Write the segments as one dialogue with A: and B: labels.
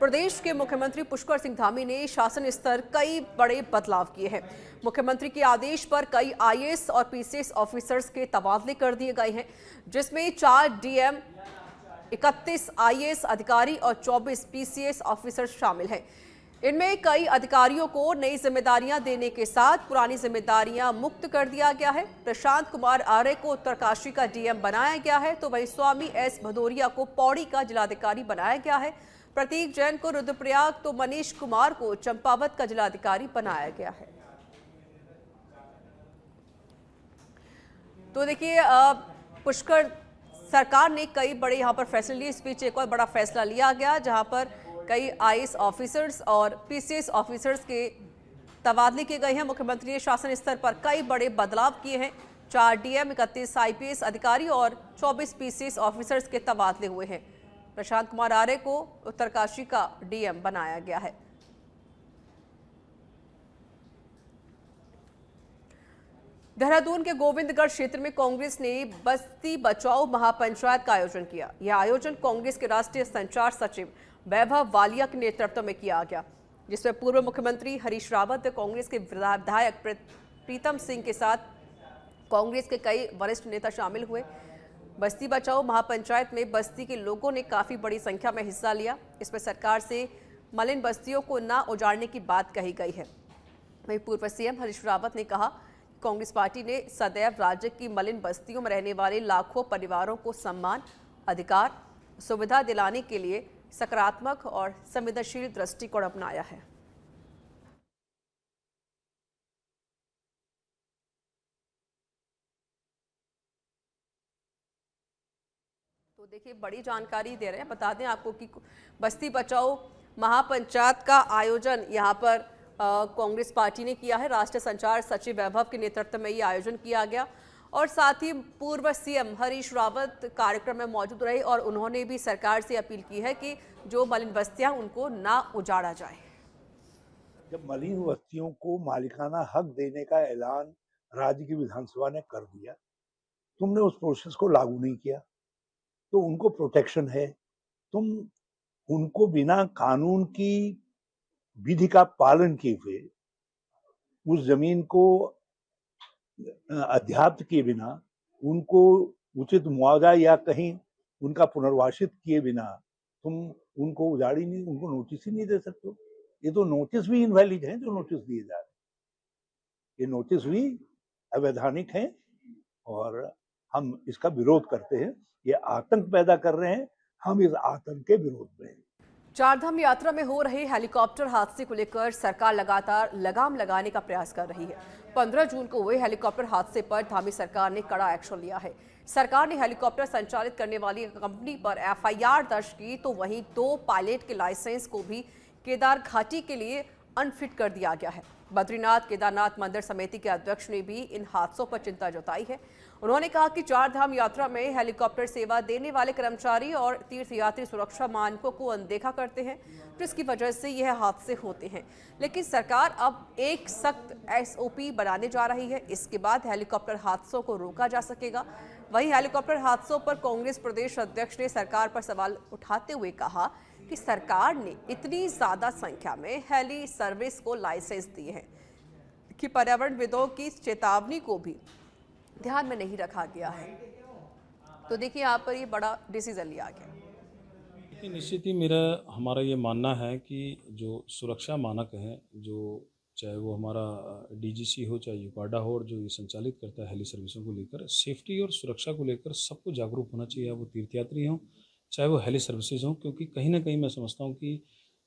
A: प्रदेश के मुख्यमंत्री पुष्कर सिंह धामी ने शासन स्तर कई बड़े बदलाव किए हैं। मुख्यमंत्री के आदेश पर कई आईएएस और पीसीएस ऑफिसर्स के तबादले कर दिए गए हैं, जिसमें 4 डीएम, 31 आईएएस अधिकारी और 24 पीसीएस ऑफिसर्स शामिल हैं। इनमें कई अधिकारियों को नई जिम्मेदारियां देने के साथ पुरानी जिम्मेदारियां मुक्त कर दिया गया है। प्रशांत कुमार आर्य को उत्तरकाशी का डीएम बनाया गया है, तो वहीं स्वामी एस भदौरिया को पौड़ी का जिलाधिकारी बनाया गया है। प्रतीक जैन को रुद्रप्रयाग, तो मनीष कुमार को चंपावत का जिलाधिकारी बनाया गया है। तो देखिए, पुष्कर सरकार ने कई बड़े यहाँ पर फैसले लिए। इस बीच एक और बड़ा फैसला लिया गया, जहां पर कई आईएएस ऑफिसर्स और पीसीएस ऑफिसर्स के तबादले किए गए हैं। मुख्यमंत्री ने शासन स्तर पर कई बड़े बदलाव किए हैं। 4 डीएम, 31 आईपीएस अधिकारी और 24 पीसीएस ऑफिसर्स के तबादले हुए हैं। प्रशांत कुमार आर्य को उत्तरकाशी का डीएम बनाया गया है। देहरादून के गोविंदगढ़ क्षेत्र में कांग्रेस ने बस्ती बचाओ महापंचायत का आयोजन किया। यह आयोजन कांग्रेस के राष्ट्रीय संचार सचिव वैभव वालिया के नेतृत्व में किया गया, जिसमें पूर्व मुख्यमंत्री हरीश रावत, कांग्रेस के विधायक प्रीतम सिंह के साथ कांग्रेस के कई वरिष्ठ नेता शामिल हुए। बस्ती बचाओ महापंचायत में बस्ती के लोगों ने काफी बड़ी संख्या में हिस्सा लिया। इसमें सरकार से मलिन बस्तियों को न उजाड़ने की बात कही गई है। वहीं पूर्व सीएम हरीश रावत ने कहा, कांग्रेस पार्टी ने सदैव राज्य की मलिन बस्तियों में रहने वाले लाखों परिवारों को सम्मान, अधिकार, सुविधा दिलाने के लिए सकारात्मक और संवेदनशील दृष्टिकोण अपनाया है। तो देखिए, बड़ी जानकारी दे रहे हैं। बता दें आपको कि बस्ती बचाओ महापंचायत का आयोजन यहाँ पर कांग्रेस पार्टी ने किया है। राष्ट्रीय संचार सचिव वैभव के नेतृत्व में ये आयोजन किया गया और साथ ही पूर्व सीएम हरीश रावत कार्यक्रम में मौजूद रहे और उन्होंने भी सरकार से अपील की है कि जो मलिन बस्तियां उनको ना उजाड़ा जाए।
B: जब मलिन बस्तियों को मालिकाना हक देने का ऐलान राज्य की विधानसभा ने कर दिया, तुमने उस प्रोसेस को लागू नहीं किया, तो उनको प्रोटेक्शन है। तुम उनको बिना कानून की विधि का पालन किए हुए उस जमीन को अध्याप्त किए बिना, उनको उचित मुआवजा या कहीं उनका पुनर्वासित किए बिना तुम उनको उजाड़ी नहीं, उनको नोटिस ही नहीं दे सकते। ये तो नोटिस भी इनवैलिड हैं जो नोटिस दिए जा रहे हैं। ये नोटिस भी अवैधानिक हैं और हम इसका विरोध करते हैं। ये आतंक पैदा कर रहे हैं, हम इस आतंक के विरोध में हैं।
A: चारधाम यात्रा में हो रहे हेलीकॉप्टर हादसे को लेकर सरकार लगातार लगाम लगाने का प्रयास कर रही है। 15 जून को हुए हेलीकॉप्टर हादसे पर धामी सरकार ने कड़ा एक्शन लिया है। सरकार ने हेलीकॉप्टर संचालित करने वाली कंपनी पर एफआईआर दर्ज की, तो वहीं 2 पायलट के लाइसेंस को भी केदार घाटी के लिए अनफिट कर दिया गया है। बद्रीनाथ केदारनाथ मंदिर समिति के अध्यक्ष ने भी इन हादसों पर चिंता जताई है। उन्होंने कहा कि चारधाम यात्रा में हेलीकॉप्टर सेवा देने वाले कर्मचारी और तीर्थयात्री सुरक्षा मानकों को अनदेखा करते हैं, जिसकी वजह से यह हादसे होते हैं। लेकिन सरकार अब एक सख्त एसओपी बनाने जा रही है। इसके बाद हेलीकॉप्टर हादसों को रोका जा सकेगा। वहीं हेलीकॉप्टर हादसों पर कांग्रेस प्रदेश अध्यक्ष ने सरकार पर सवाल उठाते हुए कहा कि सरकार ने इतनी ज्यादा संख्या में हेली सर्विस को लाइसेंस दिए हैं कि पर्यावरणविदों की चेतावनी को भी ध्यान में नहीं रखा गया है। तो देखिए, यहाँ पर ये बड़ा डिसीजन लिया गया।
C: निश्चित ही हमारा ये मानना है कि जो सुरक्षा मानक हैं, जो चाहे वो हमारा डीजीसी हो, चाहे यूकाडा हो, और जो ये संचालित करता है हेली सर्विसों को लेकर, सेफ्टी और सुरक्षा को लेकर सबको जागरूक होना चाहिए। वो तीर्थयात्री हों, चाहे वो हेली सर्विसेज हों, क्योंकि कहीं ना कहीं मैं समझता हूँ कि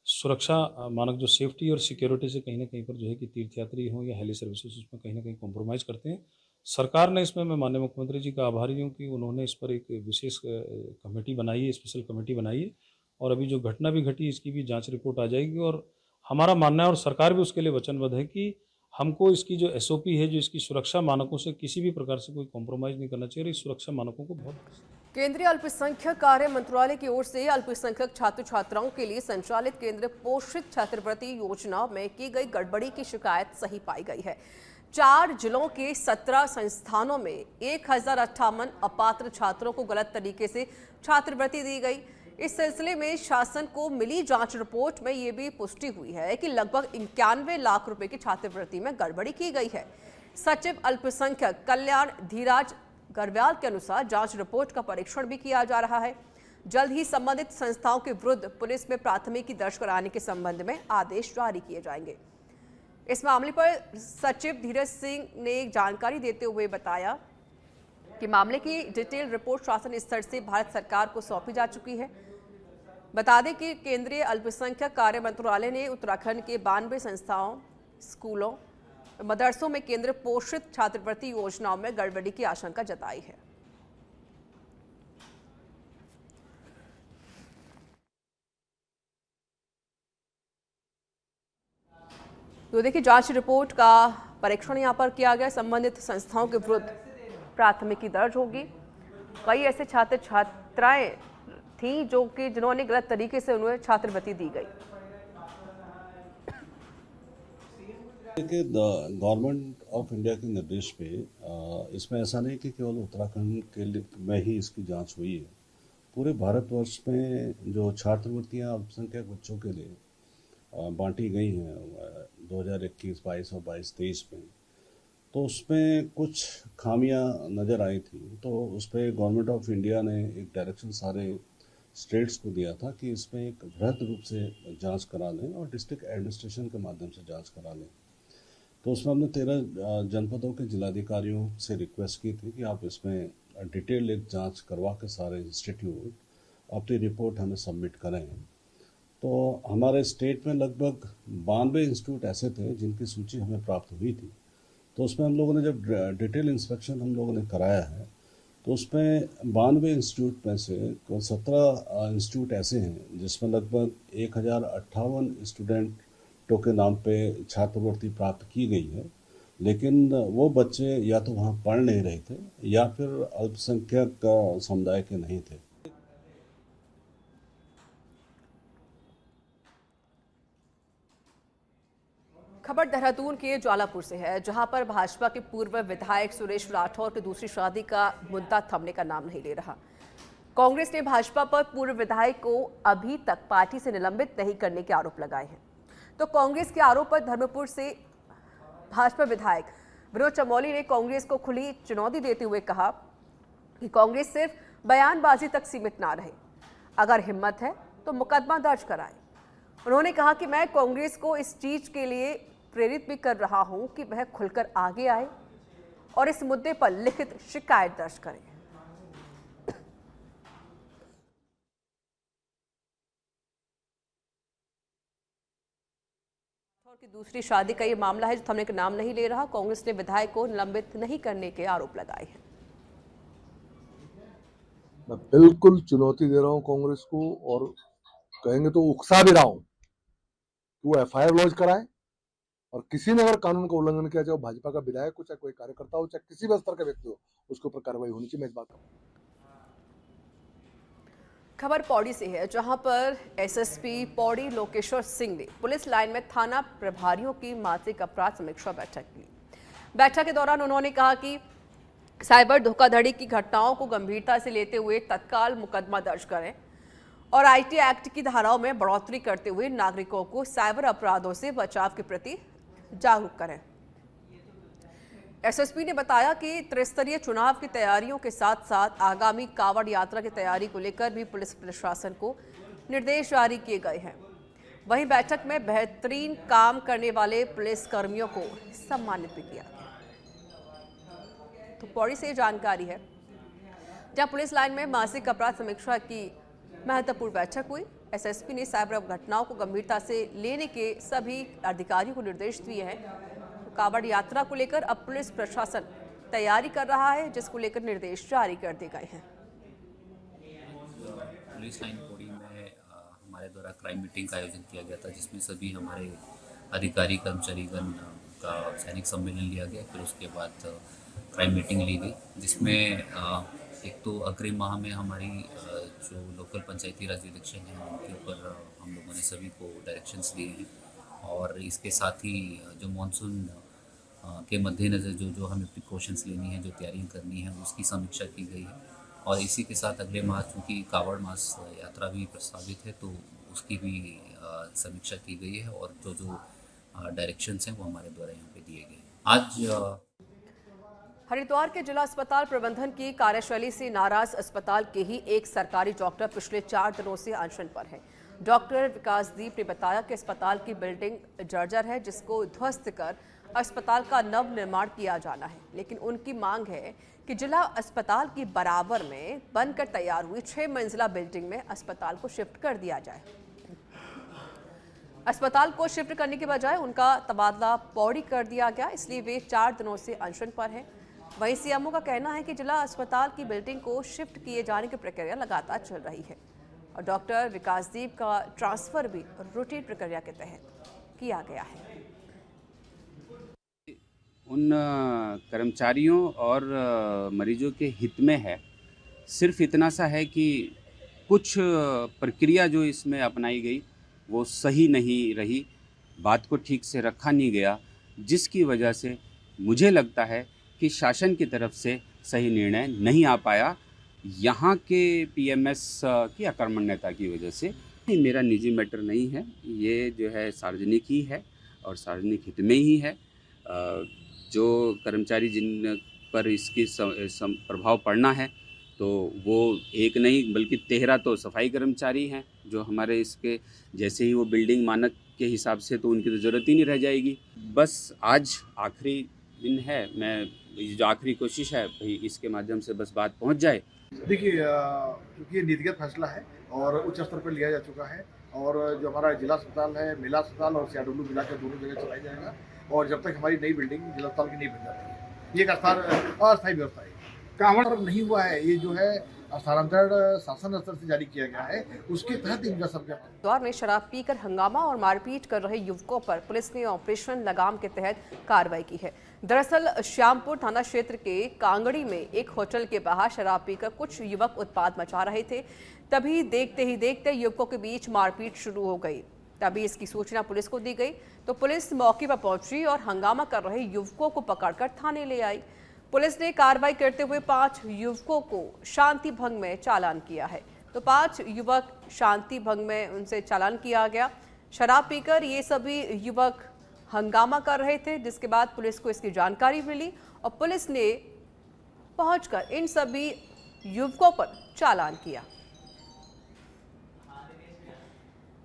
C: सुरक्षा मानक जो सेफ्टी और सिक्योरिटी से कहीं ना कहीं पर जो है कि तीर्थयात्री हों या हेली सर्विसेज, उसमें कहीं ना कहीं कॉम्प्रोमाइज़ करते हैं। सरकार ने इसमें, मैं माननीय मुख्यमंत्री जी का आभारी हूँ कि उन्होंने इस पर एक विशेष कमेटी बनाई है, स्पेशल कमेटी बनाई है, और अभी जो घटना भी घटी इसकी भी जांच रिपोर्ट आ जाएगी। और हमारा मानना है और सरकार भी उसके लिए वचनबद्ध है कि हमको इसकी जो एसओपी है, जो इसकी सुरक्षा मानकों से किसी भी प्रकार से कोई कॉम्प्रोमाइज़ नहीं करना चाहिए और इस सुरक्षा मानकों को बहुत।
A: केंद्रीय अल्पसंख्यक कार्य मंत्रालय की ओर से अल्पसंख्यक छात्र छात्राओं के लिए संचालित केंद्र पोषित छात्रवृत्ति योजना में की गई गड़बड़ी की शिकायत सही पाई गई है। 4 जिलों के 17 संस्थानों में 1058 अपात्र छात्रों को गलत तरीके से छात्रवृत्ति दी गई। इस सिलसिले में शासन को मिली जांच रिपोर्ट में ये भी पुष्टि हुई है कि लगभग 91 लाख रुपए की छात्रवृत्ति में गड़बड़ी की गई है। सचिव अल्पसंख्यक कल्याण धीराज गर्ब्याल के अनुसार जांच रिपोर्ट का परीक्षण भी किया जा रहा है। जल्द ही संबंधित संस्थाओं के विरुद्ध पुलिस में प्राथमिकी दर्ज कराने के संबंध में आदेश जारी किए जाएंगे। इस मामले पर सचिव धीरज सिंह ने जानकारी देते हुए बताया कि मामले की डिटेल रिपोर्ट शासन स्तर से भारत सरकार को सौंपी जा चुकी है। बता दें कि केंद्रीय अल्पसंख्यक कार्य मंत्रालय ने उत्तराखंड के 92 संस्थाओं, स्कूलों, मदरसों में केंद्र पोषित छात्रवृत्ति योजनाओं में गड़बड़ी की आशंका जताई है। तो देखिए, जांच रिपोर्ट का परीक्षण यहां पर किया गया। संबंधित संस्थाओं के विरुद्ध प्राथमिकी दर्ज होगी। कई ऐसे छात्र छात्राएं थी जिन्होंने गलत तरीके से उन्हें छात्रवृत्ति दी गई।
D: देखिए, गवर्नमेंट ऑफ इंडिया के निर्देश पे इसमें ऐसा नहीं कि केवल उत्तराखंड के में ही इसकी जांच हुई है। पूरे भारतवर्ष में जो छात्रवृत्तियां अल्पसंख्यक बच्चों के लिए बांटी गई हैं 2021, 22 और 22-23 में, तो उसमें कुछ खामियां नज़र आई थी। तो उस पर गवर्नमेंट ऑफ इंडिया ने एक डायरेक्शन सारे स्टेट्स को दिया था कि इसमें एक वृहद रूप से जांच करा लें और डिस्ट्रिक्ट एडमिनिस्ट्रेशन के माध्यम से जांच करा लें। तो उसमें हमने 13 जनपदों के जिलाधिकारियों से रिक्वेस्ट की थी कि आप इसमें डिटेल एक जांच करवा के सारे इंस्टीट्यूट अपनी रिपोर्ट हमें सबमिट करें। तो हमारे स्टेट में लगभग 92 इंस्टीट्यूट ऐसे थे जिनकी सूची हमें प्राप्त हुई थी। तो उसमें हम लोगों ने जब डिटेल इंस्पेक्शन हम लोगों ने कराया है, तो उसमें 92 इंस्टीट्यूट में से 17 इंस्टीट्यूट ऐसे हैं जिसमें लगभग 1058 स्टूडेंटों के नाम पे छात्रवृत्ति प्राप्त की गई है, लेकिन वो बच्चे या तो वहाँ पढ़ नहीं रहे थे या फिर अल्पसंख्यक समुदाय के नहीं थे।
A: खबर देहरादून के ज्वालापुर से है, जहां पर भाजपा के पूर्व विधायक सुरेश राठौर की दूसरी शादी का मुद्दा थमने का नाम नहीं ले रहा। कांग्रेस ने भाजपा पर पूर्व विधायक को अभी तक पार्टी से निलंबित नहीं करने के आरोप लगाए हैं। तो कांग्रेस के आरोप पर धर्मपुर से भाजपा विधायक विनोद चमोली ने कांग्रेस को खुली चुनौती देते हुए कहा कि कांग्रेस सिर्फ बयानबाजी तक सीमित ना रहे, अगर हिम्मत है तो मुकदमा दर्ज कराए। उन्होंने कहा कि मैं कांग्रेस को इस चीज के लिए प्रेरित भी कर रहा हूं कि वह खुलकर आगे आए और इस मुद्दे पर लिखित शिकायत दर्ज करें। की दूसरी शादी का ये मामला है जो थमने का नाम नहीं ले रहा। कांग्रेस ने विधायक को निलंबित नहीं करने के आरोप लगाए हैं।
E: मैं बिल्कुल चुनौती दे रहा हूं कांग्रेस को, और कहेंगे तो उकसा भी रहा हूं कि वो एफआईआर लॉन्च कराए, और किसी ने अगर कानून का उल्लंघन किया, चाहे भाजपा का विधायक हो, चाहे कोई कार्यकर्ता हो, चाहे किसी भी स्तर का व्यक्ति हो, उसके ऊपर कार्रवाई होनी चाहिए। मैं इस बात का
A: खबर पौड़ी से है, जहां पर एसएसपी पौड़ी लोकेश्वर सिंह ने पुलिस लाइन में थाना प्रभारियों की मासिक अपराध समीक्षा बैठक की। बैठक के दौरान उन्होंने कहा कि साइबर धोखाधड़ी की घटनाओं को गंभीरता से लेते हुए तत्काल मुकदमा दर्ज करें और आईटी एक्ट की धाराओं में बढ़ोतरी करते हुए नागरिकों को साइबर अपराधों से बचाव के प्रति जागरूक करें। एसएसपी ने बताया कि त्रिस्तरीय चुनाव की तैयारियों के साथ साथ आगामी कांवड़ यात्रा की तैयारी को लेकर भी पुलिस प्रशासन को निर्देश जारी किए गए हैं। वहीं बैठक में बेहतरीन काम करने वाले पुलिस कर्मियों को सम्मानित भी किया गया। तो पौड़ी से जानकारी है, जहां पुलिस लाइन में मासिक अपराध समीक्षा की महत्वपूर्ण बैठक हुई। एसएसपी ने साइबर घटनाओं को गंभीरता से लेने के सभी अधिकारियों को निर्देश दिए हैं। कांवड़ यात्रा को लेकर अब पुलिस प्रशासन तैयारी कर रहा है, जिसको लेकर निर्देश जारी कर दिए गए हैं।
F: पुलिस लाइन पौड़ी में हमारे द्वारा क्राइम मीटिंग का आयोजन किया गया था, जिसमें सभी हमारे अधिकारी कर्मचारीगण का सैनिक सम्मेलन लिया गया। फिर उसके बाद क्राइम मीटिंग ली गई, जिसमें एक तो अग्रिम माह में हमारी जो लोकल पंचायती राज इलेक्शन है उनके ऊपर हम लोगों ने सभी को डायरेक्शंस दिए हैं, और इसके साथ ही जो मानसून के मद्देनज़र जो हमें प्रिकॉशंस लेनी है, जो तैयारियां करनी है, उसकी समीक्षा की गई है। और इसी के साथ अगले माह चूँकि कावड़ मास यात्रा भी प्रस्तावित है, तो उसकी भी समीक्षा की गई है और जो डायरेक्शंस हैं वो हमारे द्वारा यहाँ पे दिए गए हैं। आज
A: हरिद्वार के जिला अस्पताल प्रबंधन की कार्यशैली से नाराज अस्पताल के ही एक सरकारी डॉक्टर पिछले 4 दिनों से अनशन पर है। डॉक्टर विकासदीप ने बताया कि अस्पताल की बिल्डिंग जर्जर है, जिसको ध्वस्त कर अस्पताल का नव निर्माण किया जाना है, लेकिन उनकी मांग है कि जिला अस्पताल की बराबर में बनकर तैयार हुई 6 मंजिला बिल्डिंग में अस्पताल को शिफ्ट कर दिया जाए। अस्पताल को शिफ्ट करने के बजाय उनका तबादला पौड़ी कर दिया गया, इसलिए वे 4 दिनों से अनशन पर हैं। वहीं सीएमओ का कहना है कि जिला अस्पताल की बिल्डिंग को शिफ्ट किए जाने की प्रक्रिया लगातार चल रही है और डॉक्टर विकासदीप का ट्रांसफर भी रूटीन प्रक्रिया के तहत किया गया है।
G: उन कर्मचारियों और मरीजों के हित में है। सिर्फ इतना सा है कि कुछ प्रक्रिया जो इसमें अपनाई गई वो सही नहीं रही, बात को ठीक से रखा नहीं गया, जिसकी वजह से मुझे लगता है कि शासन की तरफ से सही निर्णय नहीं आ पाया। यहाँ के पीएमएस की अकर्मण्यता की वजह से। ये मेरा निजी मैटर नहीं है, ये जो है सार्वजनिक ही है और सार्वजनिक हित में ही है। जो कर्मचारी जिन पर इसकी प्रभाव पड़ना है तो वो एक नहीं बल्कि 13 तो सफाई कर्मचारी हैं जो हमारे इसके, जैसे ही वो बिल्डिंग मानक के हिसाब से, तो उनकी तो ज़रूरत ही नहीं रह जाएगी। बस आज आखिरी दिन है, मैं जो आखिरी कोशिश है भाई इसके माध्यम से बस बात पहुंच जाए।
H: देखिए, क्योंकि ये नीतिगत फैसला है और उच्च स्तर पर लिया जा चुका है और जो हमारा जिला अस्पताल है, मेला अस्पताल और सीआरडब्ल्यू मिला के दोनों जगह चलाया जाएगा और जब तक हमारी नई बिल्डिंग जिला अस्पताल की नहीं बन जाती है। ये एक अस्थायी व्यवस्था है, कांवड़ नहीं हुआ है। ये जो है स्थानांतरण शासन स्तर से जारी किया गया है, उसके तहत इनका सब
A: हरिद्वार में शराब पीकर हंगामा और मारपीट कर रहे युवकों पर पुलिस ने ऑपरेशन लगाम के तहत कार्रवाई की है। दरअसल श्यामपुर थाना क्षेत्र के कांगड़ी में एक होटल के बाहर शराब पीकर कुछ युवक उत्पात मचा रहे थे। तभी देखते ही देखते युवकों के बीच मारपीट शुरू हो गई। तभी इसकी सूचना पुलिस को दी गई तो पुलिस मौके पर पहुंची और हंगामा कर रहे युवकों को पकड़कर थाने ले आई। पुलिस ने कार्रवाई करते हुए 5 युवकों को शांति भंग में चालान किया है। तो 5 युवक शांति भंग में उनसे चालान किया गया। शराब पीकर ये सभी युवक हंगामा कर रहे थे, जिसके बाद पुलिस को इसकी जानकारी मिली और पुलिस ने पहुंचकर इन सभी युवकों पर चालान किया।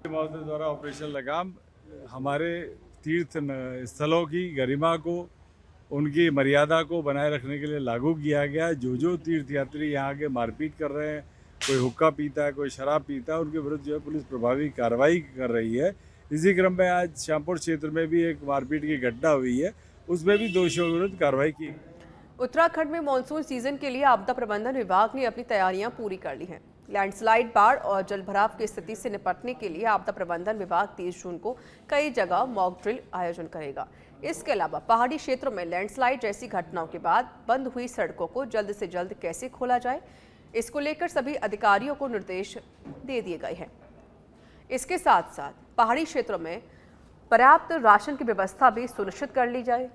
I: महोदय द्वारा ऑपरेशन लगाम हमारे तीर्थ स्थलों की गरिमा को, उनकी मर्यादा को बनाए रखने के लिए लागू किया गया। जो तीर्थयात्री यहाँ के मारपीट कर रहे हैं, कोई हुक्का पीता है, कोई शराब पीता है, उनके विरुद्ध जो है पुलिस प्रभावी कार्रवाई कर रही है। इसी क्रम में आज श्यामपुर क्षेत्र में भी एक मारपीट की घटना हुई है, उसमें भी दोषियों के विरुद्ध कार्रवाई की।
A: उत्तराखंड में मानसून सीजन के लिए आपदा प्रबंधन विभाग ने अपनी तैयारियां पूरी कर ली हैं। लैंडस्लाइड, बाढ़ और जलभराव की स्थिति से निपटने के लिए आपदा प्रबंधन विभाग 30 जून को कई जगह मॉक ड्रिल आयोजन करेगा। इसके अलावा पहाड़ी क्षेत्रों में लैंडस्लाइड जैसी घटनाओं के बाद बंद हुई सड़कों को जल्द से जल्द कैसे खोला जाए, इसको लेकर सभी अधिकारियों को निर्देश दे दिए गए हैं। इसके साथ साथ पहाड़ी क्षेत्रों में पर्याप्त राशन की व्यवस्था भी सुनिश्चित कर ली जाए।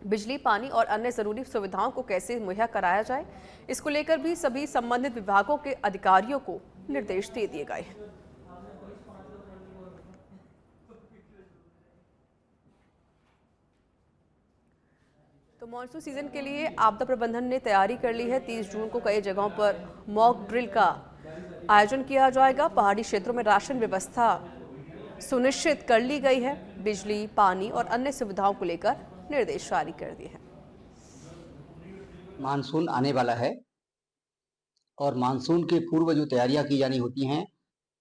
A: बिजली, पानी और अन्य जरूरी सुविधाओं को कैसे मुहैया कराया जाए, इसको लेकर भी सभी संबंधित विभागों के अधिकारियों को निर्देश दे दिए गए हैं। तो मानसून सीजन के लिए आपदा प्रबंधन ने तैयारी कर ली है। 30 जून को कई जगहों पर मॉक ड्रिल का आयोजन किया जाएगा। पहाड़ी क्षेत्रों में राशन व्यवस्था सुनिश्चित कर ली गई है। बिजली, पानी और अन्य सुविधाओं को लेकर निर्देश जारी कर दिए हैं।
J: मानसून आने वाला है और मानसून के पूर्व जो तैयारियां की जानी होती हैं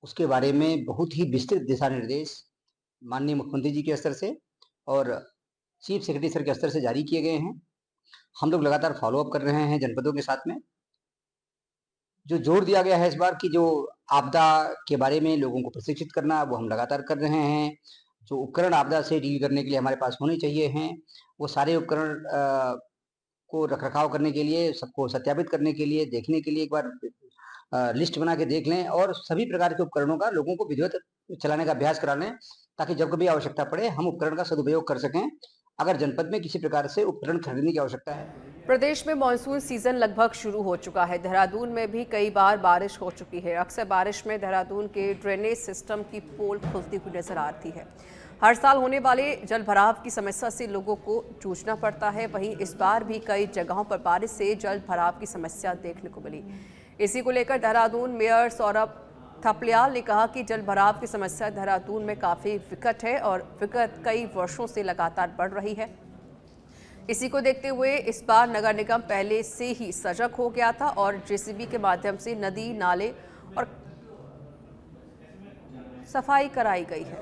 J: उसके बारे में बहुत ही विस्तृत दिशा निर्देश माननीय मुख्यमंत्री जी के स्तर से और चीफ सेक्रेटरी सर के स्तर से जारी किए गए हैं। हम लोग लगातार फॉलोअप कर रहे हैं जनपदों के साथ में। जो जोर दिया गया है इस बार की जो आपदा के बारे में लोगों को प्रशिक्षित करना, वो हम लगातार कर रहे हैं। जो उपकरण आपदा से डील करने के लिए हमारे पास होने चाहिए हैं, वो सारे उपकरण को रखरखाव करने के लिए, सबको सत्यापित करने के लिए, देखने के लिए एक बार लिस्ट बना के देख लें और सभी प्रकार के उपकरणों का लोगों को विधिवत चलाने का अभ्यास करा लें, ताकि जब कभी आवश्यकता पड़े हम उपकरण का सदुपयोग कर सकें अगर जनपद में किसी प्रकार से उपकरण खरीदने की आवश्यकता है।
A: प्रदेश में मानसून सीजन लगभग शुरू हो चुका है। देहरादून में भी कई बार बारिश हो चुकी है। अक्सर बारिश में देहरादून के ड्रेनेज सिस्टम की पोल खुलती हुई नजर आती है। हर साल होने वाले जल भराव की समस्या से लोगों को जूझना पड़ता है। वहीं इस बार भी कई जगहों पर बारिश से जल भराव की समस्या देखने को मिली। इसी को लेकर देहरादून मेयर सौरभ थपलियाल ने कहा कि जल भराव की समस्या देहरादून में काफ़ी विकट है और विगत कई वर्षों से लगातार बढ़ रही है। इसी को देखते हुए इस बार नगर निगम पहले से ही सजग हो गया था और जेसीबी के माध्यम से नदी, नाले और सफाई कराई गई है।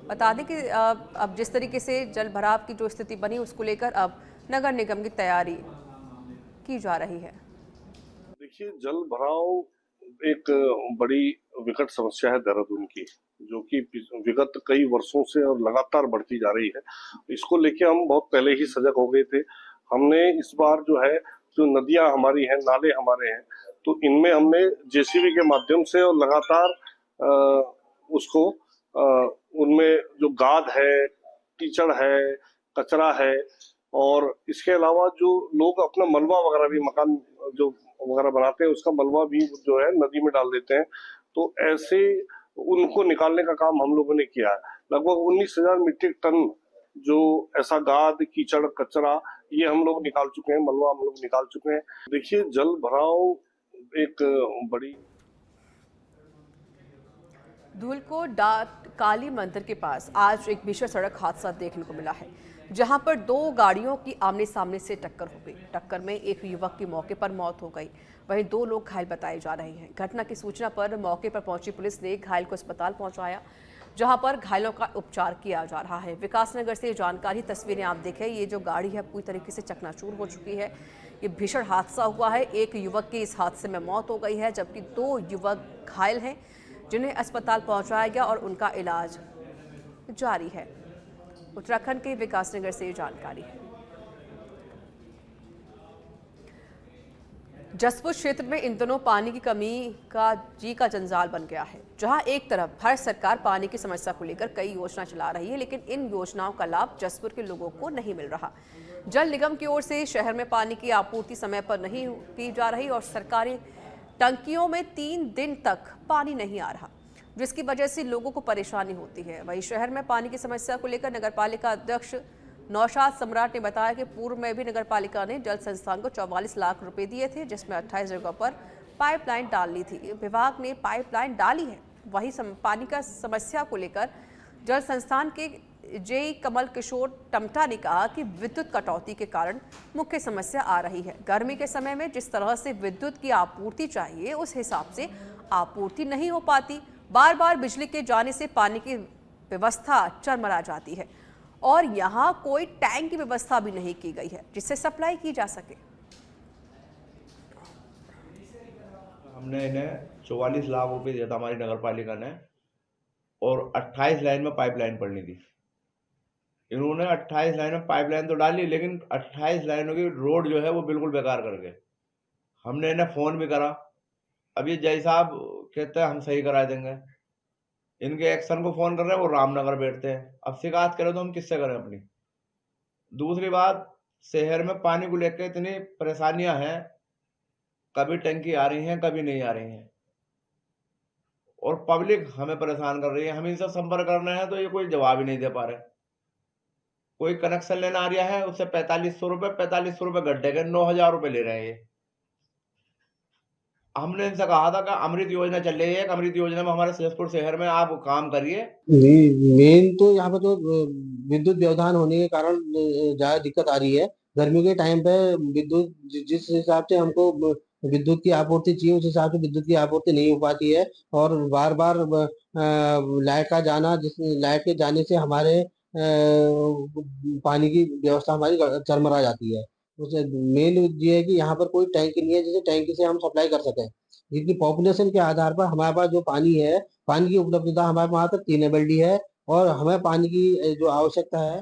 A: बता दें कि अब जिस तरीके से जल भराव की जो स्थिति बनी उसको लेकर अब नगर निगम की तैयारी की जा रही है।
K: देखिए, जल भराव एक बड़ी विकट समस्या है देहरादून की, जो कि विगत कई वर्षों से और लगातार बढ़ती जा रही है। इसको लेके हम बहुत पहले ही सजग हो गए थे। हमने इस बार जो नदियां हमारी हैं, नाले हमारे हैं, तो इनमें हमने जेसीबी के माध्यम से और लगातार उनमें जो गाद है, कीचड़ है, कचरा है और इसके अलावा जो लोग अपना मलबा वगैरह भी मकान जो वगैरह बनाते हैं उसका मलबा भी जो है नदी में डाल देते हैं, तो ऐसे उनको निकालने का काम हम लोगों ने किया है। लगभग 19,000 मीट्रिक टन जो ऐसा गाद, कीचड़, कचरा ये हम लोग निकाल चुके हैं, मलबा हम लोग निकाल चुके हैं। देखिए, जल भराव एक बड़ी
A: धूलकोट डाट काली मंदिर के पास आज एक भीषण सड़क हादसा देखने को मिला है, जहां पर दो गाड़ियों की आमने सामने से टक्कर हो गई। टक्कर में एक युवक की मौके पर मौत हो गई, वहीं दो लोग घायल बताए जा रहे हैं। घटना की सूचना पर मौके पर पहुंची पुलिस ने घायल को अस्पताल पहुंचाया, जहां पर घायलों का उपचार किया जा रहा है। विकासनगर से जानकारी, तस्वीरें आप देखें। ये जो गाड़ी है पूरी तरीके से चकनाचूर हो चुकी है। ये भीषण हादसा हुआ है। एक युवक की इस हादसे में मौत हो गई है, जबकि दो युवक घायल हैं, जिन्हें अस्पताल पहुंचाया गया और उनका इलाज जारी है। उत्तराखंड के विकासनगर से जानकारी है। जसपुर क्षेत्र में इन दिनों पानी की कमी का जंजाल बन गया है, जहां एक तरफ भारत सरकार पानी की समस्या को लेकर कई योजना चला रही है, लेकिन इन योजनाओं का लाभ जसपुर के लोगों को नहीं मिल रहा। जल निगम की ओर से शहर में पानी की आपूर्ति समय पर नहीं की जा रही और सरकारी टंकियों में 3 दिन तक पानी नहीं आ रहा, जिसकी वजह से लोगों को परेशानी होती है। वहीं शहर में पानी की समस्या को लेकर नगरपालिका अध्यक्ष नौशाद सम्राट ने बताया कि पूर्व में भी नगरपालिका ने जल संस्थान को 44 लाख रुपए दिए थे, जिसमें 28 जगहों पर पाइपलाइन डालनी थी। विभाग ने पाइपलाइन डाली है। वहीं पानी का समस्या को लेकर जल संस्थान के जेई कमल किशोर टमटा ने कहा कि विद्युत कटौती के कारण मुख्य समस्या आ रही है। गर्मी के समय में जिस तरह से विद्युत की आपूर्ति चाहिए उस हिसाब से आपूर्ति नहीं हो पाती। बार बार बिजली के जाने से पानी की व्यवस्था चरमरा जाती है और यहाँ कोई टैंक की व्यवस्था भी नहीं की गई है जिससे सप्लाई की जा सके।
L: हमने इन्हें 44 लाख रुपए दिया था हमारी नगर पालिका ने, और 28 लाइन में पाइपलाइन पड़नी थी। इन्होंने 28 लाइन में पाइपलाइन तो डाली, लेकिन 28 लाइनों की रोड जो है वो बिल्कुल बेकार कर गए। हमने इन्हें फ़ोन भी करा, अब ये जय साहब कहते हैं हम सही करा देंगे। इनके एक्शन को फ़ोन कर रहे हैं, वो रामनगर बैठते हैं। अब शिकायत करें तो हम किससे करें अपनी। दूसरी बात, शहर में पानी को लेकर इतनी परेशानियां हैं, कभी टंकी आ रही हैं, कभी नहीं आ रही हैं, और पब्लिक हमें परेशान कर रही है। हम इनसे संपर्क कर रहे हैं तो ये कोई जवाब ही नहीं दे पा रहे। कोई कनेक्शन लेना आ रहा है, उससे 4500 रुपये गड्ढे के 9,000 रुपये ले रहे हैं ये। हमने इनसे कहा था कि अमृत योजना चल रही है, अमृत योजना में हमारे जसपुर शहर में आप काम करिए।
J: मेन तो यहाँ पर तो विद्युत व्यवधान होने के कारण ज्यादा दिक्कत आ रही है। गर्मियों के टाइम पे विद्युत जिस हिसाब से हमको विद्युत की आपूर्ति चाहिए उस हिसाब से विद्युत की आपूर्ति नहीं हो पाती है, और बार बार लाइट का जाना, जिस लाइट के जाने से हमारे पानी की व्यवस्था हमारी चरमरा जाती है। उसे मेन ये है कि यहाँ पर कोई टैंकी नहीं है जिसे टैंकी से हम सप्लाई कर सकें। जितनी पॉपुलेशन के आधार पर हमारे पास जो पानी है, पानी की उपलब्धता हमारे पास 3 एमएलडी है और हमें पानी की जो आवश्यकता है